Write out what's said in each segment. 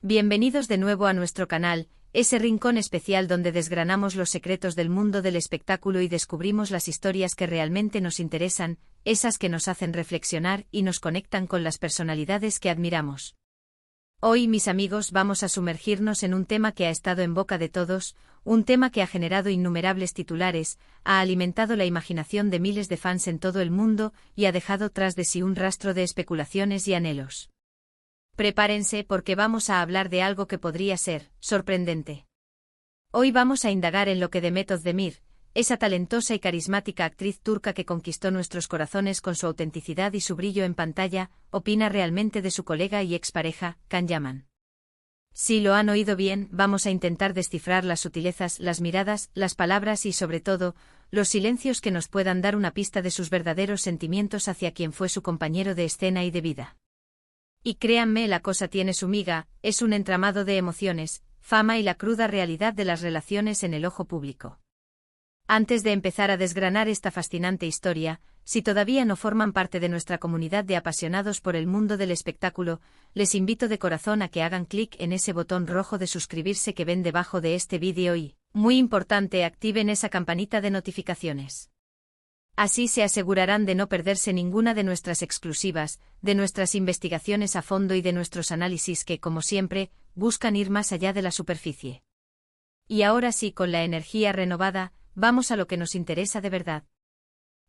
Bienvenidos de nuevo a nuestro canal, ese rincón especial donde desgranamos los secretos del mundo del espectáculo y descubrimos las historias que realmente nos interesan, esas que nos hacen reflexionar y nos conectan con las personalidades que admiramos. Hoy, mis amigos, vamos a sumergirnos en un tema que ha estado en boca de todos, un tema que ha generado innumerables titulares, ha alimentado la imaginación de miles de fans en todo el mundo y ha dejado tras de sí un rastro de especulaciones y anhelos. Prepárense porque vamos a hablar de algo que podría ser sorprendente. Hoy vamos a indagar en lo que Demet Özdemir, esa talentosa y carismática actriz turca que conquistó nuestros corazones con su autenticidad y su brillo en pantalla, opina realmente de su colega y expareja, Can Yaman. Si lo han oído bien, vamos a intentar descifrar las sutilezas, las miradas, las palabras y, sobre todo, los silencios que nos puedan dar una pista de sus verdaderos sentimientos hacia quien fue su compañero de escena y de vida. Y créanme, la cosa tiene su miga, es un entramado de emociones, fama y la cruda realidad de las relaciones en el ojo público. Antes de empezar a desgranar esta fascinante historia, si todavía no forman parte de nuestra comunidad de apasionados por el mundo del espectáculo, les invito de corazón a que hagan clic en ese botón rojo de suscribirse que ven debajo de este vídeo y, muy importante, activen esa campanita de notificaciones. Así se asegurarán de no perderse ninguna de nuestras exclusivas, de nuestras investigaciones a fondo y de nuestros análisis que, como siempre, buscan ir más allá de la superficie. Y ahora sí, con la energía renovada, vamos a lo que nos interesa de verdad.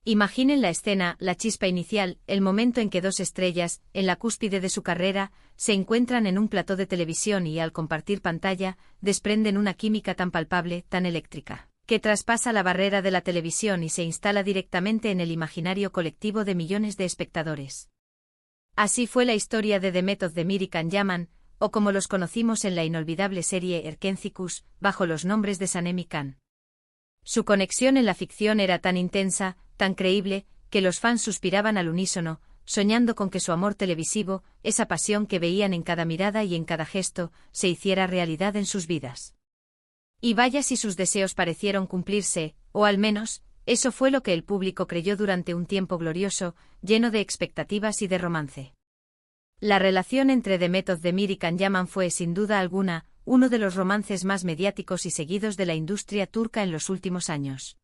Imaginen la escena, la chispa inicial, el momento en que dos estrellas, en la cúspide de su carrera, se encuentran en un plató de televisión y al compartir pantalla, desprenden una química tan palpable, tan eléctrica, que traspasa la barrera de la televisión y se instala directamente en el imaginario colectivo de millones de espectadores. Así fue la historia de Demet Özdemir y Can Yaman, o como los conocimos en la inolvidable serie Erkenzikuş, bajo los nombres de Sanem y Can. Su conexión en la ficción era tan intensa, tan creíble, que los fans suspiraban al unísono, soñando con que su amor televisivo, esa pasión que veían en cada mirada y en cada gesto, se hiciera realidad en sus vidas. Y vaya si sus deseos parecieron cumplirse, o al menos, eso fue lo que el público creyó durante un tiempo glorioso, lleno de expectativas y de romance. La relación entre Demet Özdemir y Can Yaman fue, sin duda alguna, uno de los romances más mediáticos y seguidos de la industria turca en los últimos años.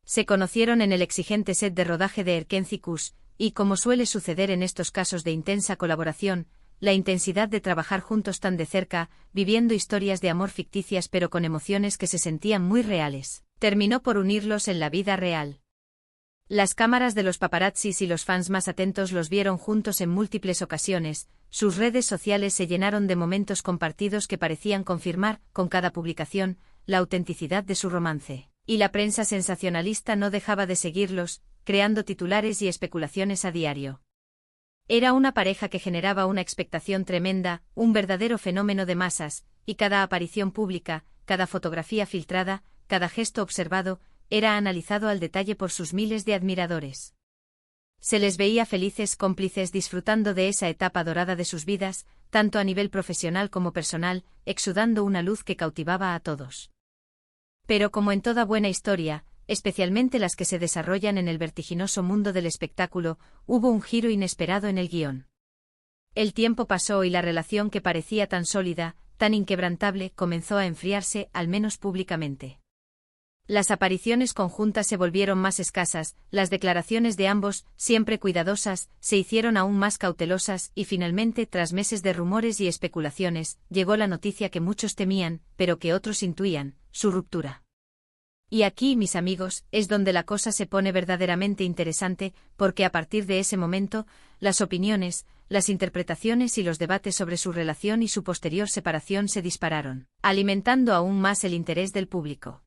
Se conocieron en el exigente set de rodaje de Erkenzikuş, y como suele suceder en estos casos de intensa colaboración, la intensidad de trabajar juntos tan de cerca, viviendo historias de amor ficticias pero con emociones que se sentían muy reales, terminó por unirlos en la vida real. Las cámaras de los paparazzis y los fans más atentos los vieron juntos en múltiples ocasiones, sus redes sociales se llenaron de momentos compartidos que parecían confirmar, con cada publicación, la autenticidad de su romance, y la prensa sensacionalista no dejaba de seguirlos, creando titulares y especulaciones a diario. Era una pareja que generaba una expectación tremenda, un verdadero fenómeno de masas, y cada aparición pública, cada fotografía filtrada, cada gesto observado, era analizado al detalle por sus miles de admiradores. Se les veía felices, cómplices, disfrutando de esa etapa dorada de sus vidas, tanto a nivel profesional como personal, exudando una luz que cautivaba a todos. Pero como en toda buena historia, especialmente las que se desarrollan en el vertiginoso mundo del espectáculo, hubo un giro inesperado en el guión. El tiempo pasó y la relación que parecía tan sólida, tan inquebrantable, comenzó a enfriarse, al menos públicamente. Las apariciones conjuntas se volvieron más escasas, las declaraciones de ambos, siempre cuidadosas, se hicieron aún más cautelosas y finalmente, tras meses de rumores y especulaciones, llegó la noticia que muchos temían, pero que otros intuían, su ruptura. Y aquí, mis amigos, es donde la cosa se pone verdaderamente interesante, porque a partir de ese momento, las opiniones, las interpretaciones y los debates sobre su relación y su posterior separación se dispararon, alimentando aún más el interés del público.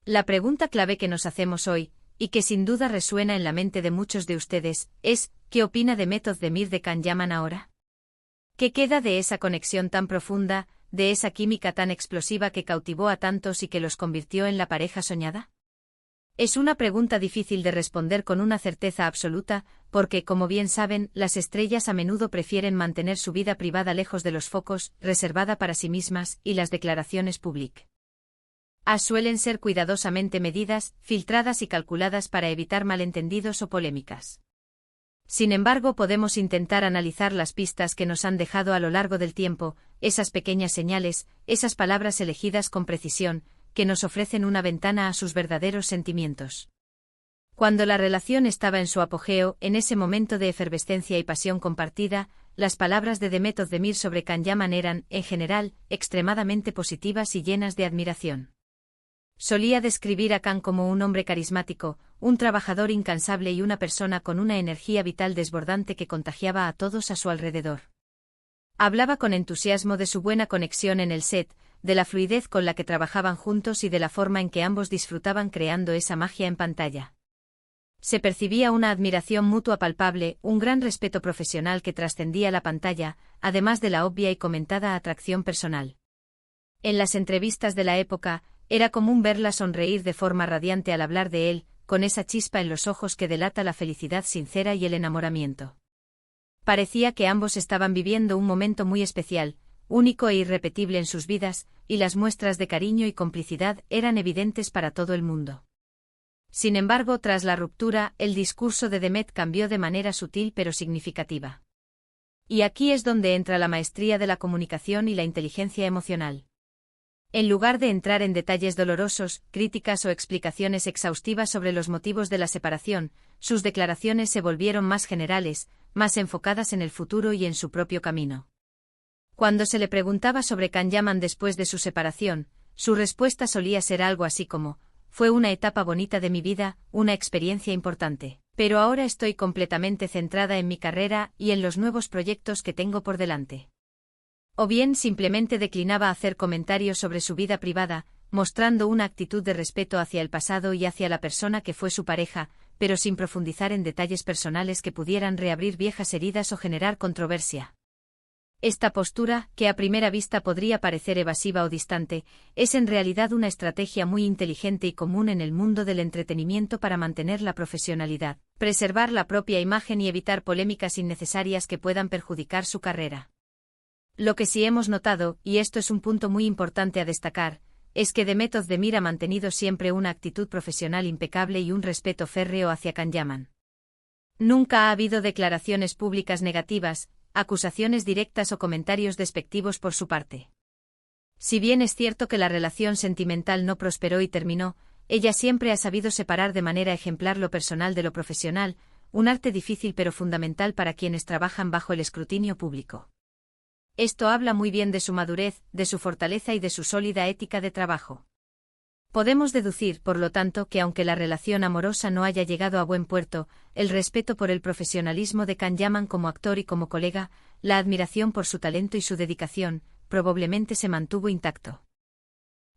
La pregunta clave que nos hacemos hoy, y que sin duda resuena en la mente de muchos de ustedes, es, ¿qué opina Demet Özdemir de Can Yaman ahora? ¿Qué queda de esa conexión tan profunda, de esa química tan explosiva que cautivó a tantos y que los convirtió en la pareja soñada? Es una pregunta difícil de responder con una certeza absoluta, porque, como bien saben, las estrellas a menudo prefieren mantener su vida privada lejos de los focos, reservada para sí mismas, y las declaraciones públicas suelen ser cuidadosamente medidas, filtradas y calculadas para evitar malentendidos o polémicas. Sin embargo, podemos intentar analizar las pistas que nos han dejado a lo largo del tiempo, esas pequeñas señales, esas palabras elegidas con precisión, que nos ofrecen una ventana a sus verdaderos sentimientos. Cuando la relación estaba en su apogeo, en ese momento de efervescencia y pasión compartida, las palabras de Demet Özdemir sobre Can Yaman eran, en general, extremadamente positivas y llenas de admiración. Solía describir a Can como un hombre carismático, un trabajador incansable y una persona con una energía vital desbordante que contagiaba a todos a su alrededor. Hablaba con entusiasmo de su buena conexión en el set, de la fluidez con la que trabajaban juntos y de la forma en que ambos disfrutaban creando esa magia en pantalla. Se percibía una admiración mutua palpable, un gran respeto profesional que trascendía la pantalla, además de la obvia y comentada atracción personal. En las entrevistas de la época, era común verla sonreír de forma radiante al hablar de él, con esa chispa en los ojos que delata la felicidad sincera y el enamoramiento. Parecía que ambos estaban viviendo un momento muy especial, único e irrepetible en sus vidas, y las muestras de cariño y complicidad eran evidentes para todo el mundo. Sin embargo, tras la ruptura, el discurso de Demet cambió de manera sutil pero significativa. Y aquí es donde entra la maestría de la comunicación y la inteligencia emocional. En lugar de entrar en detalles dolorosos, críticas o explicaciones exhaustivas sobre los motivos de la separación, sus declaraciones se volvieron más generales, más enfocadas en el futuro y en su propio camino. Cuando se le preguntaba sobre Can Yaman después de su separación, su respuesta solía ser algo así como: «Fue una etapa bonita de mi vida, una experiencia importante, pero ahora estoy completamente centrada en mi carrera y en los nuevos proyectos que tengo por delante». O bien simplemente declinaba hacer comentarios sobre su vida privada, mostrando una actitud de respeto hacia el pasado y hacia la persona que fue su pareja, pero sin profundizar en detalles personales que pudieran reabrir viejas heridas o generar controversia. Esta postura, que a primera vista podría parecer evasiva o distante, es en realidad una estrategia muy inteligente y común en el mundo del entretenimiento para mantener la profesionalidad, preservar la propia imagen y evitar polémicas innecesarias que puedan perjudicar su carrera. Lo que sí hemos notado, y esto es un punto muy importante a destacar, es que Demet Özdemir ha mantenido siempre una actitud profesional impecable y un respeto férreo hacia Can Yaman. Nunca ha habido declaraciones públicas negativas, acusaciones directas o comentarios despectivos por su parte. Si bien es cierto que la relación sentimental no prosperó y terminó, ella siempre ha sabido separar de manera ejemplar lo personal de lo profesional, un arte difícil pero fundamental para quienes trabajan bajo el escrutinio público. Esto habla muy bien de su madurez, de su fortaleza y de su sólida ética de trabajo. Podemos deducir, por lo tanto, que aunque la relación amorosa no haya llegado a buen puerto, el respeto por el profesionalismo de Can Yaman como actor y como colega, la admiración por su talento y su dedicación, probablemente se mantuvo intacto.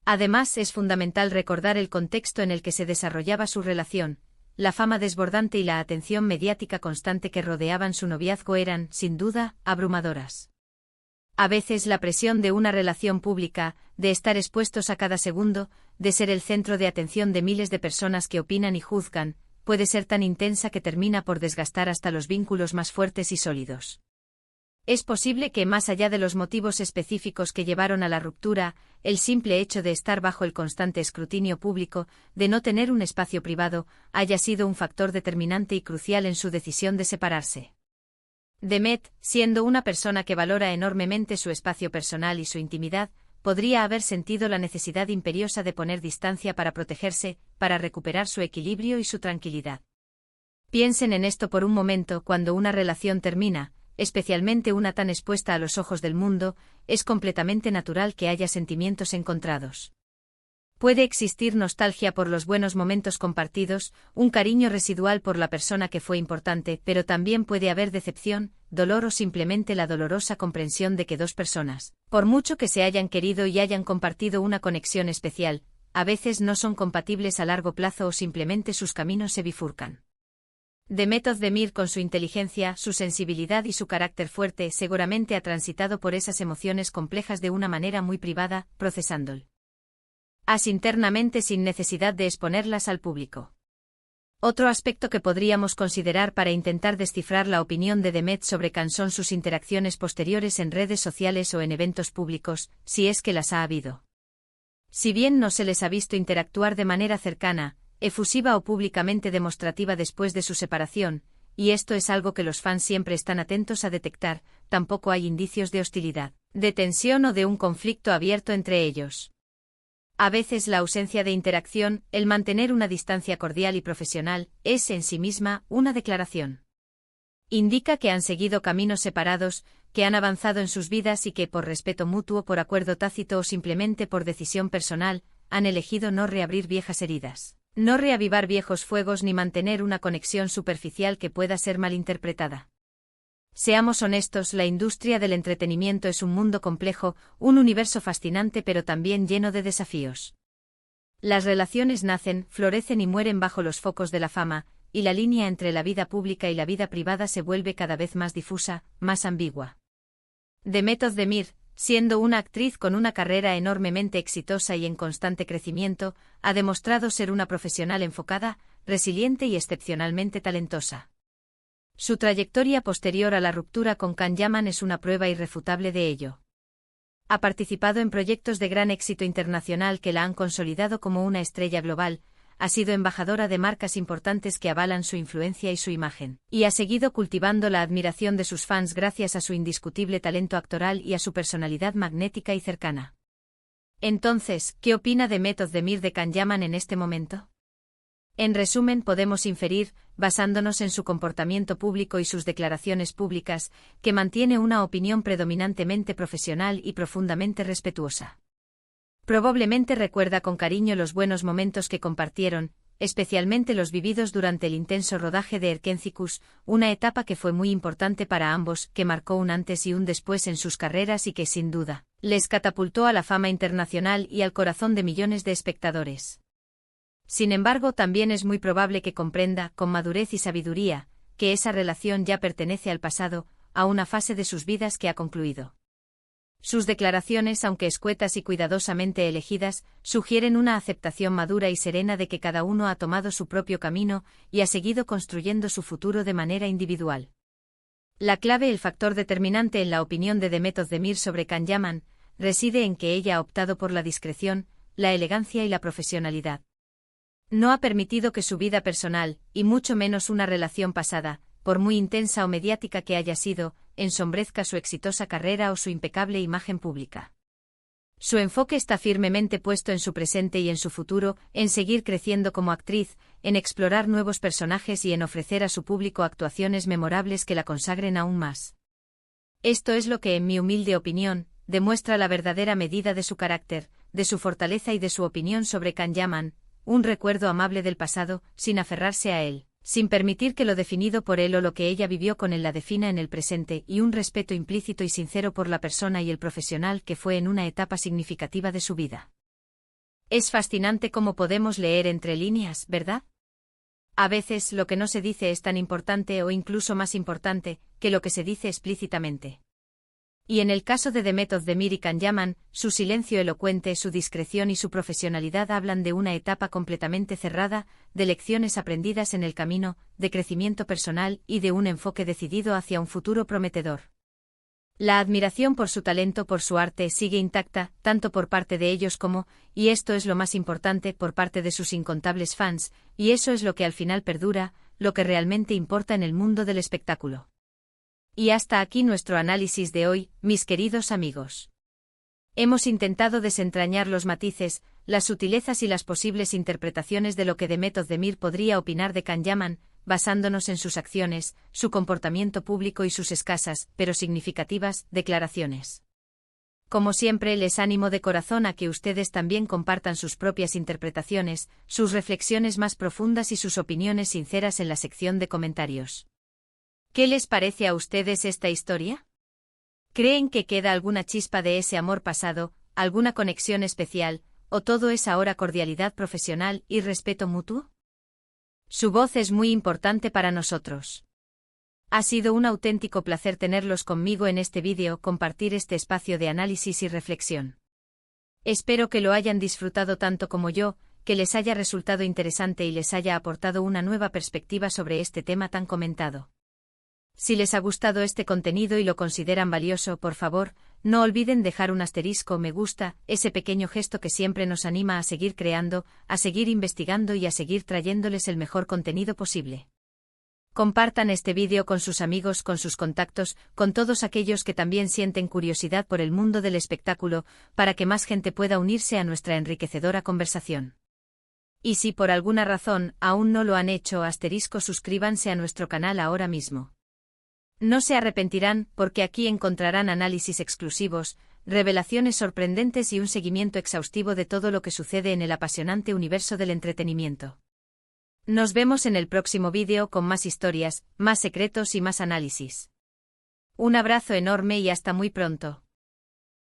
Además, es fundamental recordar el contexto en el que se desarrollaba su relación. La fama desbordante y la atención mediática constante que rodeaban su noviazgo eran, sin duda, abrumadoras. A veces la presión de una relación pública, de estar expuestos a cada segundo, de ser el centro de atención de miles de personas que opinan y juzgan, puede ser tan intensa que termina por desgastar hasta los vínculos más fuertes y sólidos. Es posible que, más allá de los motivos específicos que llevaron a la ruptura, el simple hecho de estar bajo el constante escrutinio público, de no tener un espacio privado, haya sido un factor determinante y crucial en su decisión de separarse. Demet, siendo una persona que valora enormemente su espacio personal y su intimidad, podría haber sentido la necesidad imperiosa de poner distancia para protegerse, para recuperar su equilibrio y su tranquilidad. Piensen en esto por un momento: cuando una relación termina, especialmente una tan expuesta a los ojos del mundo, es completamente natural que haya sentimientos encontrados. Puede existir nostalgia por los buenos momentos compartidos, un cariño residual por la persona que fue importante, pero también puede haber decepción, dolor o simplemente la dolorosa comprensión de que dos personas, por mucho que se hayan querido y hayan compartido una conexión especial, a veces no son compatibles a largo plazo o simplemente sus caminos se bifurcan. Demet Özdemir, con su inteligencia, su sensibilidad y su carácter fuerte, seguramente ha transitado por esas emociones complejas de una manera muy privada, procesándolas internamente sin necesidad de exponerlas al público. Otro aspecto que podríamos considerar para intentar descifrar la opinión de Demet sobre Can son sus interacciones posteriores en redes sociales o en eventos públicos, si es que las ha habido. Si bien no se les ha visto interactuar de manera cercana, efusiva o públicamente demostrativa después de su separación, y esto es algo que los fans siempre están atentos a detectar, tampoco hay indicios de hostilidad, de tensión o de un conflicto abierto entre ellos. A veces la ausencia de interacción, el mantener una distancia cordial y profesional, es en sí misma una declaración. Indica que han seguido caminos separados, que han avanzado en sus vidas y que, por respeto mutuo, por acuerdo tácito o simplemente por decisión personal, han elegido no reabrir viejas heridas, no reavivar viejos fuegos ni mantener una conexión superficial que pueda ser malinterpretada. Seamos honestos, la industria del entretenimiento es un mundo complejo, un universo fascinante pero también lleno de desafíos. Las relaciones nacen, florecen y mueren bajo los focos de la fama, y la línea entre la vida pública y la vida privada se vuelve cada vez más difusa, más ambigua. Demet Özdemir, siendo una actriz con una carrera enormemente exitosa y en constante crecimiento, ha demostrado ser una profesional enfocada, resiliente y excepcionalmente talentosa. Su trayectoria posterior a la ruptura con Can Yaman es una prueba irrefutable de ello. Ha participado en proyectos de gran éxito internacional que la han consolidado como una estrella global, ha sido embajadora de marcas importantes que avalan su influencia y su imagen, y ha seguido cultivando la admiración de sus fans gracias a su indiscutible talento actoral y a su personalidad magnética y cercana. Entonces, ¿qué opina Demet Özdemir de Can Yaman en este momento? En resumen, podemos inferir, basándonos en su comportamiento público y sus declaraciones públicas, que mantiene una opinión predominantemente profesional y profundamente respetuosa. Probablemente recuerda con cariño los buenos momentos que compartieron, especialmente los vividos durante el intenso rodaje de Erkenzicus, una etapa que fue muy importante para ambos, que marcó un antes y un después en sus carreras y que, sin duda, les catapultó a la fama internacional y al corazón de millones de espectadores. Sin embargo, también es muy probable que comprenda, con madurez y sabiduría, que esa relación ya pertenece al pasado, a una fase de sus vidas que ha concluido. Sus declaraciones, aunque escuetas y cuidadosamente elegidas, sugieren una aceptación madura y serena de que cada uno ha tomado su propio camino y ha seguido construyendo su futuro de manera individual. La clave, el factor determinante en la opinión de Demet Özdemir sobre Can Yaman, reside en que ella ha optado por la discreción, la elegancia y la profesionalidad. No ha permitido que su vida personal, y mucho menos una relación pasada, por muy intensa o mediática que haya sido, ensombrezca su exitosa carrera o su impecable imagen pública. Su enfoque está firmemente puesto en su presente y en su futuro, en seguir creciendo como actriz, en explorar nuevos personajes y en ofrecer a su público actuaciones memorables que la consagren aún más. Esto es lo que, en mi humilde opinión, demuestra la verdadera medida de su carácter, de su fortaleza y de su opinión sobre Can Yaman, un recuerdo amable del pasado, sin aferrarse a él, sin permitir que lo definido por él o lo que ella vivió con él la defina en el presente, y un respeto implícito y sincero por la persona y el profesional que fue en una etapa significativa de su vida. Es fascinante cómo podemos leer entre líneas, ¿verdad? A veces lo que no se dice es tan importante o incluso más importante que lo que se dice explícitamente. Y en el caso de Demet Özdemir y Can Yaman, su silencio elocuente, su discreción y su profesionalidad hablan de una etapa completamente cerrada, de lecciones aprendidas en el camino, de crecimiento personal y de un enfoque decidido hacia un futuro prometedor. La admiración por su talento, por su arte, sigue intacta, tanto por parte de ellos como, y esto es lo más importante, por parte de sus incontables fans, y eso es lo que al final perdura, lo que realmente importa en el mundo del espectáculo. Y hasta aquí nuestro análisis de hoy, mis queridos amigos. Hemos intentado desentrañar los matices, las sutilezas y las posibles interpretaciones de lo que Demet Özdemir podría opinar de Can Yaman, basándonos en sus acciones, su comportamiento público y sus escasas, pero significativas, declaraciones. Como siempre, les animo de corazón a que ustedes también compartan sus propias interpretaciones, sus reflexiones más profundas y sus opiniones sinceras en la sección de comentarios. ¿Qué les parece a ustedes esta historia? ¿Creen que queda alguna chispa de ese amor pasado, alguna conexión especial, o todo es ahora cordialidad profesional y respeto mutuo? Su voz es muy importante para nosotros. Ha sido un auténtico placer tenerlos conmigo en este vídeo, compartir este espacio de análisis y reflexión. Espero que lo hayan disfrutado tanto como yo, que les haya resultado interesante y les haya aportado una nueva perspectiva sobre este tema tan comentado. Si les ha gustado este contenido y lo consideran valioso, por favor, no olviden dejar un asterisco o me gusta, ese pequeño gesto que siempre nos anima a seguir creando, a seguir investigando y a seguir trayéndoles el mejor contenido posible. Compartan este vídeo con sus amigos, con sus contactos, con todos aquellos que también sienten curiosidad por el mundo del espectáculo, para que más gente pueda unirse a nuestra enriquecedora conversación. Y si por alguna razón aún no lo han hecho, suscríbanse a nuestro canal ahora mismo. No se arrepentirán, porque aquí encontrarán análisis exclusivos, revelaciones sorprendentes y un seguimiento exhaustivo de todo lo que sucede en el apasionante universo del entretenimiento. Nos vemos en el próximo vídeo con más historias, más secretos y más análisis. Un abrazo enorme y hasta muy pronto.